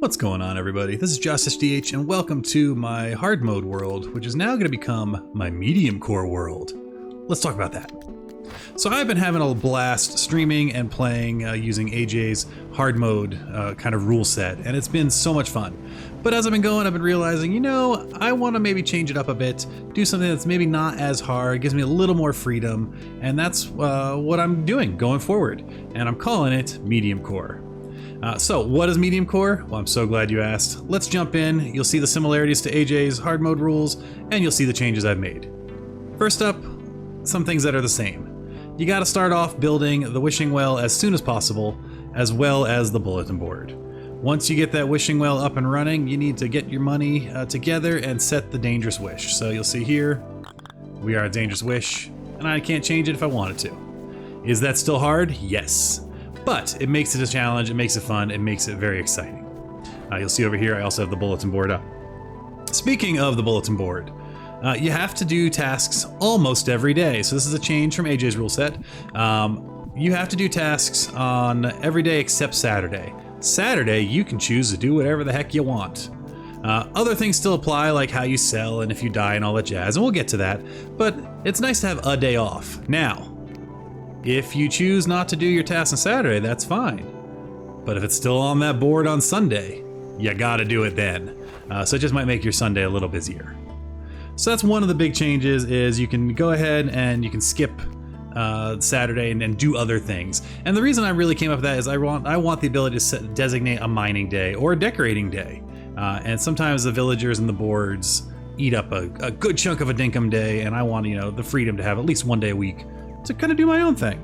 What's going on, everybody? This is JoshDH, and welcome to my hard mode world, which is now going to become my medium core world. Let's talk about that. So I've been having a blast streaming and playing using AJ's hard mode kind of rule set, and it's been so much fun. But as I've been going, I've been realizing, I want to maybe change it up a bit, do something that's maybe not as hard, gives me a little more freedom, and that's what I'm doing going forward. And I'm calling it medium core. So what is medium core? Well, I'm so glad you asked. Let's jump in. You'll see the similarities to AJ's hard mode rules, and you'll see the changes I've made. First up, some things that are the same. You got to start off building the wishing well as soon as possible, as well as the bulletin board. Once you get that wishing well up and running, you need to get your money together and set the dangerous wish. So you'll see here, we are a dangerous wish, and I can't change it if I wanted to. Is that still hard? Yes. But it makes it a challenge, it makes it fun, it makes it very exciting. You'll see over here I also have the bulletin board up. Speaking of the bulletin board, you have to do tasks almost every day. So this is a change from AJ's rule set. You have to do tasks on every day except Saturday. Saturday, you can choose to do whatever the heck you want. Other things still apply, like how you sell and if you die and all that jazz, and we'll get to that. But it's nice to have a day off. Now, if you choose not to do your tasks on Saturday, that's fine. But if it's still on that board on Sunday, you gotta do it then. So it just might make your Sunday a little busier. So that's one of the big changes, is you can go ahead and you can skip Saturday and do other things. And the reason I really came up with that is I want the ability to designate a mining day or a decorating day. And sometimes the villagers and the boards eat up a good chunk of a Dinkum day, and I want the freedom to have at least one day a week to kind of do my own thing.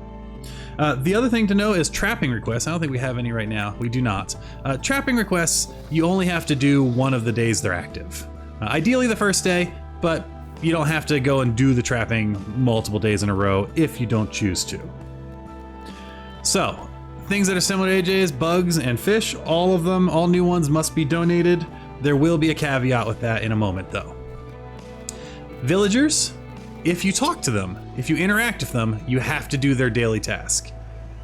The other thing to know is trapping requests. I don't think we have any right now. We do not. Trapping requests, you only have to do one of the days they're active. Ideally the first day, but you don't have to go and do the trapping multiple days in a row if you don't choose to. So, things that are similar to AJ's, bugs and fish, all of them, all new ones must be donated. There will be a caveat with that in a moment though. Villagers, if you talk to them, if you interact with them, you have to do their daily task.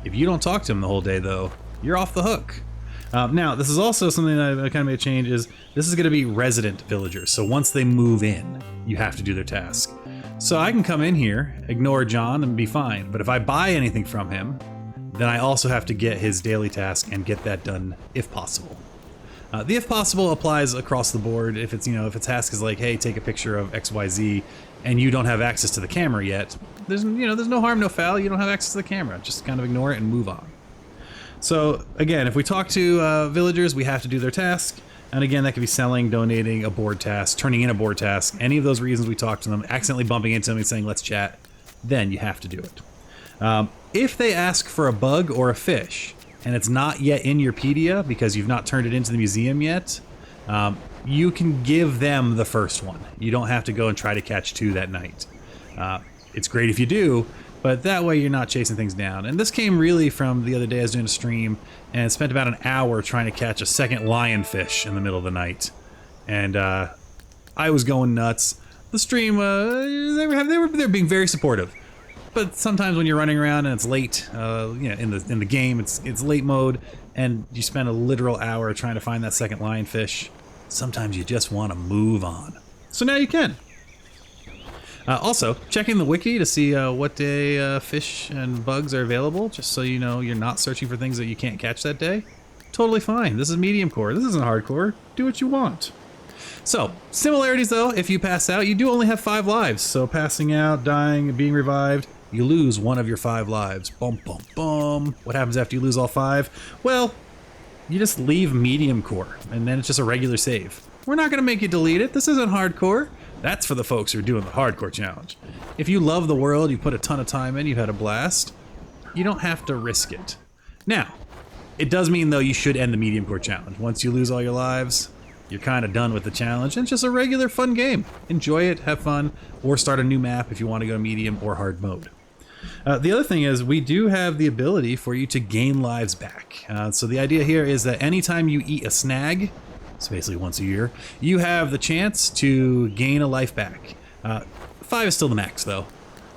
If you don't talk to them the whole day though, you're off the hook. Now, this is also something that I kind of made a change, is this is going to be resident villagers. So once they move in, you have to do their task. So I can come in here, ignore John, and be fine. But if I buy anything from him, then I also have to get his daily task and get that done if possible. The if possible applies across the board. If it's, if a task is like, hey, take a picture of XYZ, and you don't have access to the camera yet, there's no harm, no foul. You don't have access to the camera. Just kind of ignore it and move on. So again, if we talk to villagers, we have to do their task. And again, that could be selling, donating, a board task, turning in a board task, any of those reasons we talk to them, accidentally bumping into them and saying, let's chat, then you have to do it. If they ask for a bug or a fish, and it's not yet in your pedia because you've not turned it into the museum yet, you can give them the first one. You don't have to go and try to catch two that night. It's great if you do, but that way you're not chasing things down. And this came really from the other day I was doing a stream and spent about an hour trying to catch a second lionfish in the middle of the night. And I was going nuts. The stream, they're being very supportive. But sometimes when you're running around and it's late, in the game, it's late mode, and you spend a literal hour trying to find that second lionfish, sometimes you just want to move on. So now you can. Also, checking the wiki to see what day fish and bugs are available, just so you know you're not searching for things that you can't catch that day. Totally fine. This is medium core. This isn't hardcore. Do what you want. So, similarities though, if you pass out, you do only have 5 lives. So passing out, dying, being revived, you lose one of your 5 lives. Bum, bum, bum. What happens after you lose all 5? Well, you just leave medium core, and then it's just a regular save. We're not going to make you delete it. This isn't hardcore. That's for the folks who are doing the hardcore challenge. If you love the world, you put a ton of time in, you've had a blast, you don't have to risk it. Now, it does mean though you should end the medium core challenge. Once you lose all your lives, you're kind of done with the challenge, and it's just a regular fun game. Enjoy it, have fun, or start a new map if you want to go medium or hard mode. The other thing is we do have the ability for you to gain lives back. So the idea here is that anytime you eat a snag, it's basically once a year, you have the chance to gain a life back. 5 is still the max though.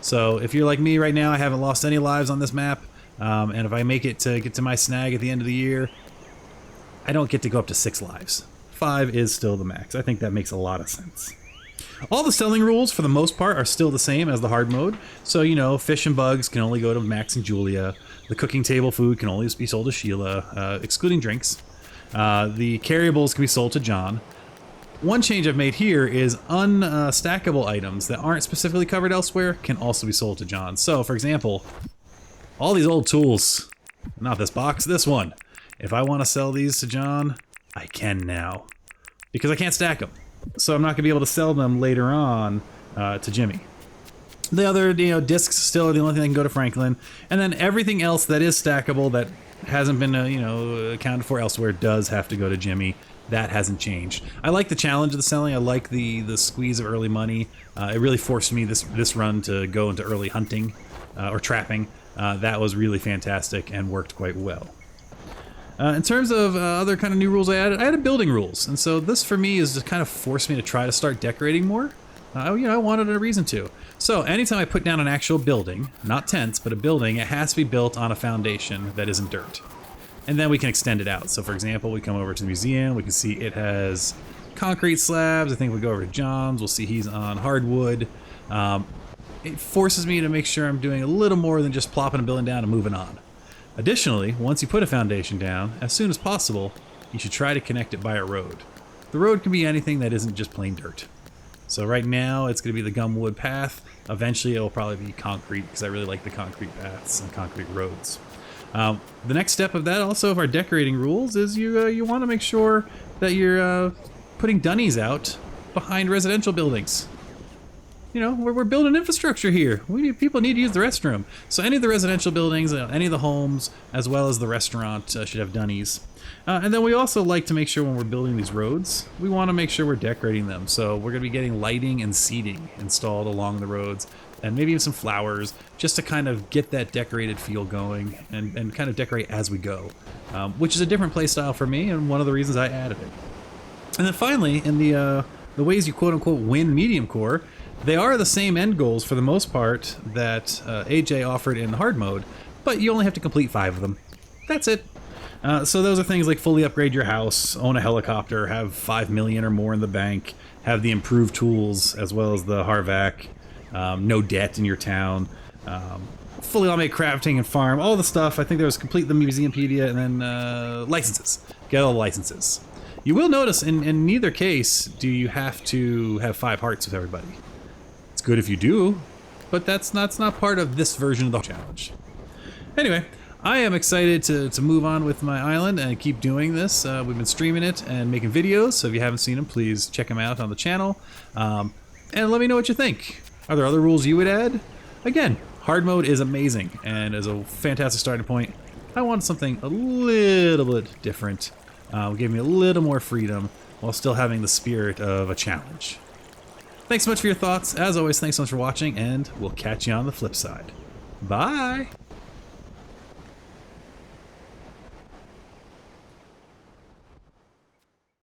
So if you're like me right now, I haven't lost any lives on this map, and if I make it to get to my snag at the end of the year, I don't get to go up to 6 lives. 5 is still the max. I think that makes a lot of sense. All the selling rules, for the most part, are still the same as the hard mode. So, you know, fish and bugs can only go to Max and Julia. The cooking table food can only be sold to Sheila, excluding drinks. The carryables can be sold to John. One change I've made here is unstackable items that aren't specifically covered elsewhere can also be sold to John. So, for example, all these old tools, not this box, this one. If I want to sell these to John, I can now, because I can't stack them. So I'm not going to be able to sell them later on to Jimmy. The other, discs still are the only thing that can go to Franklin. And then everything else that is stackable that hasn't been, accounted for elsewhere does have to go to Jimmy. That hasn't changed. I like the challenge of the selling. I like the squeeze of early money. It really forced me this run to go into early hunting or trapping. That was really fantastic and worked quite well. In terms of other kind of new rules I added building rules. And so this for me is just kind of forced me to try to start decorating more. I wanted a reason to. So anytime I put down an actual building, not tents, but a building, it has to be built on a foundation that isn't dirt. And then we can extend it out. So for example, we come over to the museum, we can see it has concrete slabs. I think we go over to John's, we'll see he's on hardwood. It forces me to make sure I'm doing a little more than just plopping a building down and moving on. Additionally, once you put a foundation down, as soon as possible, you should try to connect it by a road. The road can be anything that isn't just plain dirt. So right now, it's going to be the gumwood path. Eventually, it will probably be concrete, because I really like the concrete paths and concrete roads. The next step of that, also, of our decorating rules, is you want to make sure that you're putting dunnies out behind residential buildings. We're building infrastructure here. People need to use the restroom. So any of the residential buildings, any of the homes, as well as the restaurant should have dunnies. And then we also like to make sure when we're building these roads, we want to make sure we're decorating them. So we're going to be getting lighting and seating installed along the roads, and maybe even some flowers, just to kind of get that decorated feel going and kind of decorate as we go, which is a different play style for me and one of the reasons I added it. And then finally, in the ways you quote-unquote win medium core, they are the same end goals for the most part that AJ offered in hard mode, but you only have to complete 5 of them. That's it. So those are things like fully upgrade your house, own a helicopter, have 5 million or more in the bank, have the improved tools as well as the Harvac, no debt in your town, fully automate crafting and farm, all the stuff. I think there was complete the Museumpedia, and then licenses. Get all the licenses. You will notice in neither case do you have to have 5 hearts with everybody. It's good if you do, but that's not part of this version of the challenge. Anyway, I am excited to move on with my island and keep doing this. We've been streaming it and making videos, so if you haven't seen them, please check them out on the channel. And let me know what you think. Are there other rules you would add? Again, hard mode is amazing and is a fantastic starting point. I wanted something a little bit different. Gave me a little more freedom while still having the spirit of a challenge. Thanks so much for your thoughts. As always, thanks so much for watching, and we'll catch you on the flip side. Bye!